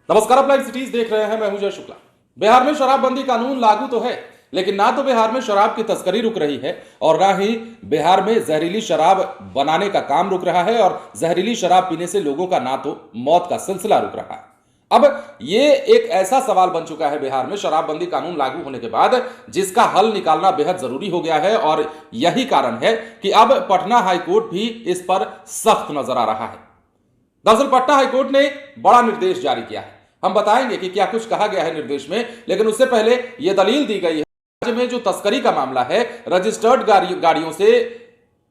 नमस्कार, आप live cities देख रहे हैं। मैं हूं जय शुक्ला। बिहार में शराबबंदी कानून लागू तो है, लेकिन ना तो बिहार में शराब की तस्करी रुक रही है और ना ही बिहार में जहरीली शराब बनाने का काम रुक रहा है और जहरीली शराब पीने से लोगों का ना तो मौत का सिलसिला रुक रहा है। अब ये एक ऐसा सवाल बन चुका है बिहार में शराबबंदी कानून लागू होने के बाद, जिसका हल निकालना बेहद जरूरी हो गया है और यही कारण है कि अब पटना हाईकोर्ट भी इस पर सख्त नजर आ रहा है। दरअसल पटना हाईकोर्ट ने बड़ा निर्देश जारी किया है। हम बताएंगे कि क्या कुछ कहा गया है निर्देश में, लेकिन उससे पहले यह दलील दी गई है राज्य में जो तस्करी का मामला है, रजिस्टर्ड गाड़ियों से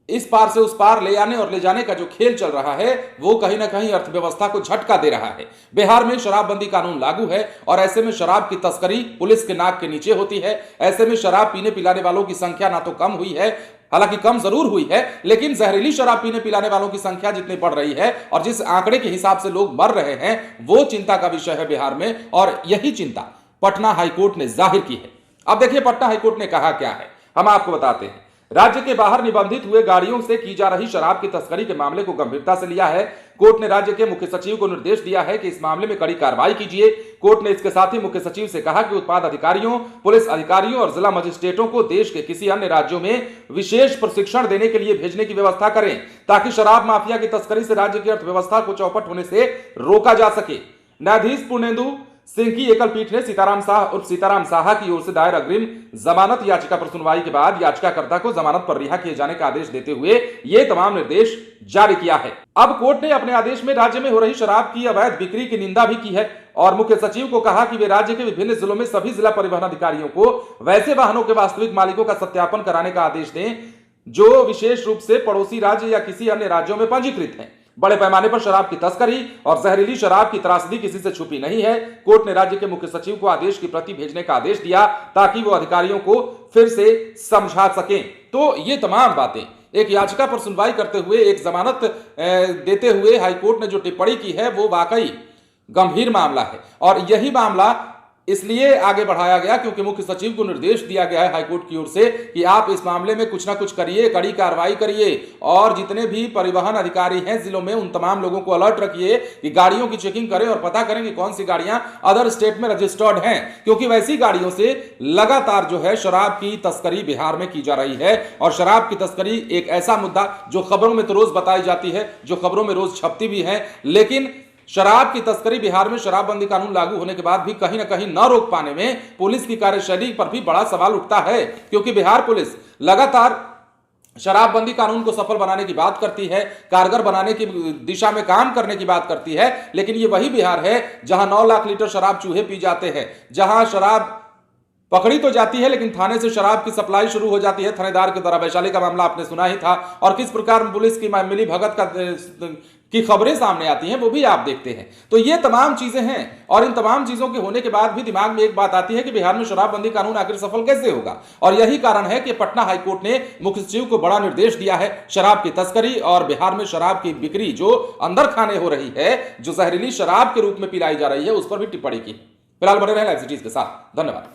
इस पार से उस पार ले आने और ले जाने का जो खेल चल रहा है, वो कहीं ना कहीं अर्थव्यवस्था को झटका दे रहा है। बिहार में शराबबंदी कानून लागू है और ऐसे में शराब की तस्करी पुलिस के नाक के नीचे होती है। ऐसे में शराब पीने पिलाने वालों की संख्या ना तो कम हुई है, हालांकि कम जरूर हुई है, लेकिन जहरीली शराब पीने पिलाने वालों की संख्या जितनी बढ़ रही है और जिस आंकड़े के हिसाब से लोग मर रहे हैं, वो चिंता का विषय है बिहार में। और यही चिंता पटना हाईकोर्ट ने जाहिर की है। अब देखिए पटना हाईकोर्ट ने कहा क्या है, हम आपको बताते हैं। राज्य के बाहर निबंधित हुए गाड़ियों से की जा रही शराब की तस्करी के मामले को गंभीरता से लिया है। कोर्ट ने राज्य के मुख्य सचिव को निर्देश दिया है कि इस मामले में कड़ी कार्रवाई कीजिए। कोर्ट ने इसके साथ ही मुख्य सचिव से कहा कि उत्पाद अधिकारियों, पुलिस अधिकारियों और जिला मजिस्ट्रेटों को देश के किसी अन्य राज्यों में विशेष प्रशिक्षण देने के लिए भेजने की व्यवस्था करें, ताकि शराब माफिया की तस्करी से राज्य की अर्थव्यवस्था को चौपट होने से रोका जा सके। न्यायाधीश पूर्णेंदु सिंह की एकल पीठ ने सीताराम शाह उर्फ सीताराम साहा की ओर से दायर अग्रिम जमानत याचिका पर सुनवाई के बाद याचिकाकर्ता को जमानत पर रिहा किए जाने का आदेश देते हुए ये तमाम निर्देश जारी किया है। अब कोर्ट ने अपने आदेश में राज्य में हो रही शराब की अवैध बिक्री की निंदा भी की है और मुख्य सचिव को कहा कि वे राज्य के विभिन्न जिलों में सभी जिला परिवहन अधिकारियों को वैसे वाहनों के वास्तविक मालिकों का सत्यापन कराने का आदेश दें जो विशेष रूप से पड़ोसी राज्य या किसी अन्य राज्यों में पंजीकृत हैं। बड़े पैमाने पर शराब की तस्करी और जहरीली शराब की त्रासदी किसी से छुपी नहीं है। कोर्ट ने राज्य के मुख्य सचिव को आदेश की प्रति भेजने का आदेश दिया ताकि वो अधिकारियों को फिर से समझा सकें। तो ये तमाम बातें एक याचिका पर सुनवाई करते हुए, एक जमानत देते हुए हाईकोर्ट ने जो टिप्पणी की है वो वाकई गंभीर मामला है और यही मामला इसलिए आगे बढ़ाया गया क्योंकि मुख्य सचिव को निर्देश दिया गया है हाईकोर्ट की ओर से कि आप इस मामले में कुछ ना कुछ करिए, कड़ी कार्रवाई करिए और जितने भी परिवहन अधिकारी हैं जिलों में, उन तमाम लोगों को अलर्ट रखिए कि गाड़ियों की चेकिंग करें और पता करें कि कौन सी गाड़ियां अदर स्टेट में रजिस्टर्ड हैं, क्योंकि वैसी गाड़ियों से लगातार जो है शराब की तस्करी बिहार में की जा रही है। और शराब की तस्करी एक ऐसा मुद्दा जो खबरों में तो रोज बताई जाती है, जो खबरों में रोज छपती भी है, लेकिन शराब की तस्करी बिहार में शराबबंदी कानून लागू होने के बाद भी कहीं ना कहीं न रोक पाने में पुलिस की कार्यशैली पर भी बड़ा सवाल उठता है, क्योंकि बिहार पुलिस लगातार शराबबंदी कानून को सफल बनाने की बात करती है, कारगर बनाने की दिशा में काम करने की बात करती है, लेकिन ये वही बिहार है जहां 9 लाख लीटर शराब चूहे पी जाते हैं, जहां शराब पकड़ी तो जाती है लेकिन थाने से शराब की सप्लाई शुरू हो जाती है थानेदार के द्वारा। वैशाली का मामला आपने सुना ही था और किस प्रकार पुलिस की मिली भगत की खबरें सामने आती हैं वो भी आप देखते हैं। तो ये तमाम चीजें हैं और इन तमाम चीजों के होने के बाद भी दिमाग में एक बात आती है कि बिहार में शराबबंदी कानून आखिर सफल कैसे होगा। और यही कारण है कि पटना हाईकोर्ट ने मुख्य सचिव को बड़ा निर्देश दिया है। शराब की तस्करी और बिहार में शराब की बिक्री जो अंदर खाने हो रही है, जो जहरीली शराब के रूप में पिलाई जा रही है, उस पर भी टिप्पणी की। फिलहाल बने रहे लाइव सिटीज के साथ। धन्यवाद।